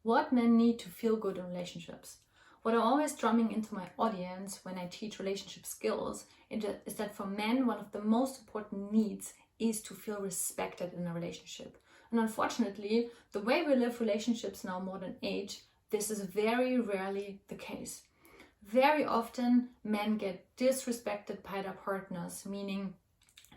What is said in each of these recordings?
What men need to feel good in relationships. What I'm always drumming into my audience when I teach relationship skills is that for men, one of the most important needs is to feel respected in a relationship. And unfortunately, the way we live relationships now, modern age, this is very rarely the case. Very often, men get disrespected by their partners, meaning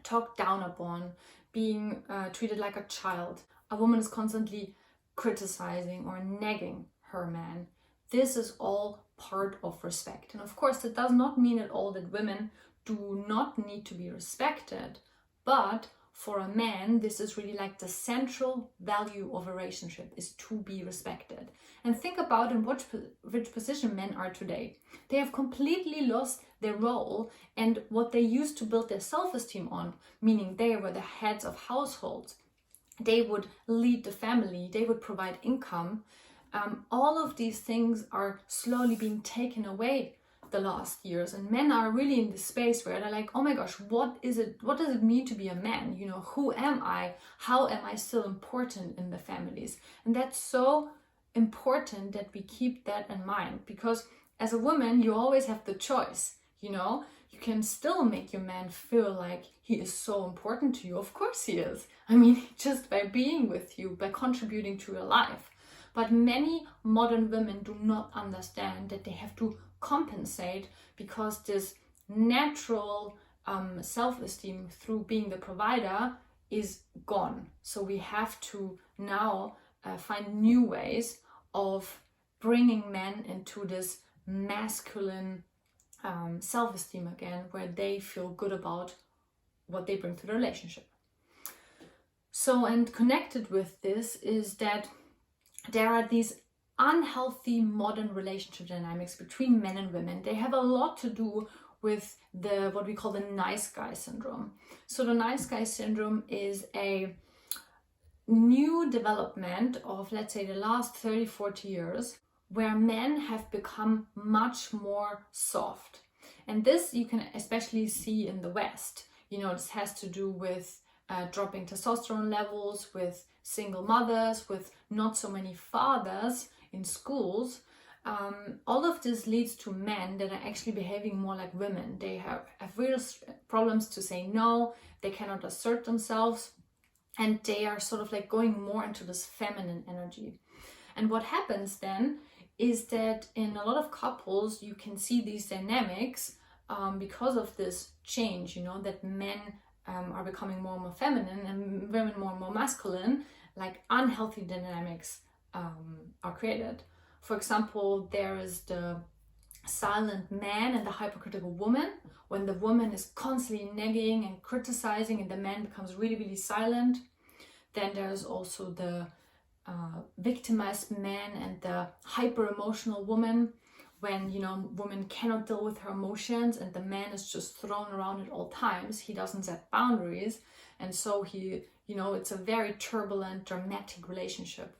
talked down upon, being treated like a child. A woman is constantly criticizing or nagging her man. This is all part of respect. And of course, that does not mean at all that women do not need to be respected, but for a man, this is really like the central value of a relationship, is to be respected. And think about in which position men are today. They have completely lost their role and what they used to build their self-esteem on, meaning they were the heads of households. They would lead the family, they would provide income. All of these things are slowly being taken away the last years, and men are really in this space where they're like, oh my gosh, what does it mean to be a man? Who am I? How am I still important in the families? And that's so important that we keep that in mind, because as a woman, you always have the choice. You can still make your man feel like he is so important to you. Of course he is. I mean, just by being with you, by contributing to your life. But many modern women do not understand that they have to compensate, because this natural self-esteem through being the provider is gone. So we have to now find new ways of bringing men into this masculine self-esteem again, where they feel good about what they bring to the relationship. So, and connected with this is that there are these unhealthy modern relationship dynamics between men and women. They have a lot to do with what we call the nice guy syndrome. So the nice guy syndrome is a new development of, let's say, the last 30-40 years, where men have become much more soft. And this you can especially see in the West. This has to do with dropping testosterone levels, with single mothers, with not so many fathers in schools. All of this leads to men that are actually behaving more like women. They have real problems to say no, they cannot assert themselves, and they are sort of like going more into this feminine energy. And what happens then is that in a lot of couples, you can see these dynamics because of this change, that men are becoming more and more feminine and women more and more masculine, like unhealthy dynamics are created. For example, there is the silent man and the hypercritical woman, when the woman is constantly nagging and criticizing and the man becomes really, really silent. Then there's also the victimized man and the hyper emotional woman, when woman cannot deal with her emotions and the man is just thrown around at all times. He doesn't set boundaries, and so he it's a very turbulent, dramatic relationship.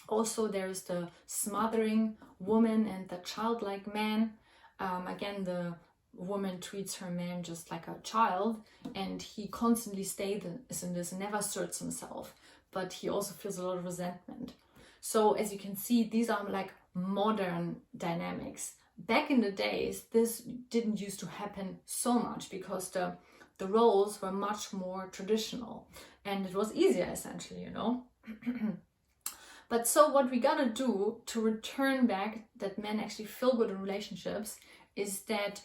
Also, there's the smothering woman and the childlike man. Again, the woman treats her man just like a child, and he constantly stays in this and never asserts himself, but he also feels a lot of resentment. So as you can see, these are like modern dynamics. Back in the days, this didn't used to happen so much, because the roles were much more traditional and it was easier, essentially, But so what we gotta do to return back that men actually feel good in relationships is that,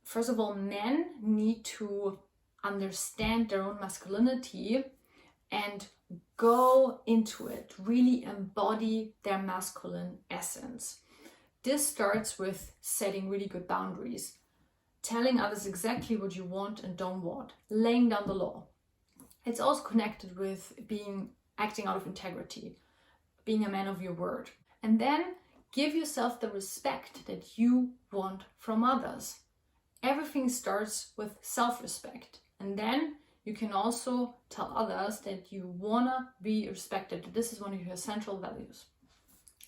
first of all, men need to understand their own masculinity and go into it, really embody their masculine essence. This starts with setting really good boundaries, telling others exactly what you want and don't want, laying down the law. It's also connected with acting out of integrity, being a man of your word. And then give yourself the respect that you want from others. Everything starts with self-respect. And then you can also tell others that you wanna be respected. This is one of your central values.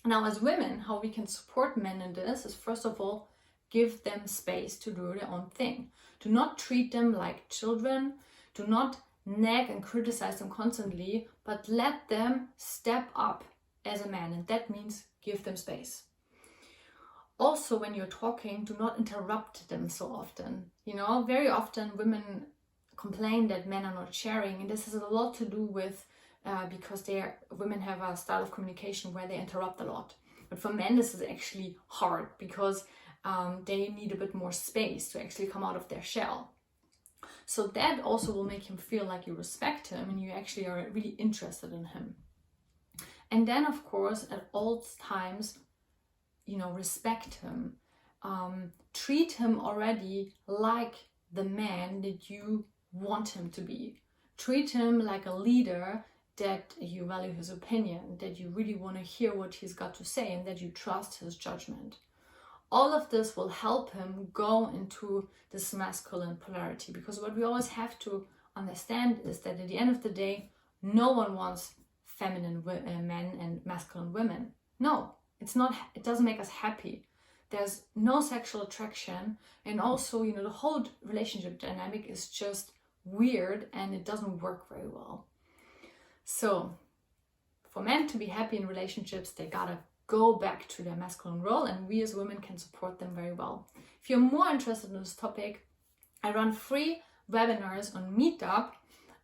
Now, as women, how we can support men in this is, first of all, give them space to do their own thing. Do not treat them like children. Do not nag and criticize them constantly, but let them step up as a man, and that means give them space. Also, when you're talking, do not interrupt them so often. You know, very often women complain that men are not sharing, and this has a lot to do with because women have a style of communication where they interrupt a lot. But for men, this is actually hard because they need a bit more space to actually come out of their shell. So that also will make him feel like you respect him and you actually are really interested in him. And then, of course, at all times, you know, respect him. Treat him already like the man that you want him to be. Treat him like a leader, that you value his opinion, that you really want to hear what he's got to say, and that you trust his judgment. All of this will help him go into this masculine polarity, because what we always have to understand is that at the end of the day, no one wants feminine men and masculine women. No, it's not. It doesn't make us happy. There's no sexual attraction, and also, you know, the whole relationship dynamic is just weird and it doesn't work very well. So for men to be happy in relationships, they gotta go back to their masculine role, and we as women can support them very well. If you're more interested in this topic, I run free webinars on Meetup,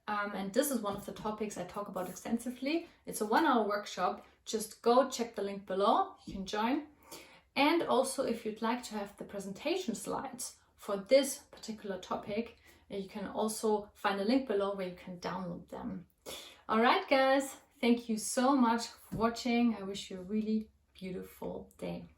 and this is one of the topics I talk about extensively. It's a 1-hour workshop. Just go check the link below, you can join. And also, if you'd like to have the presentation slides for this particular topic, you can also find a link below where you can download them. All right, guys, thank you so much for watching. I wish you a really beautiful day.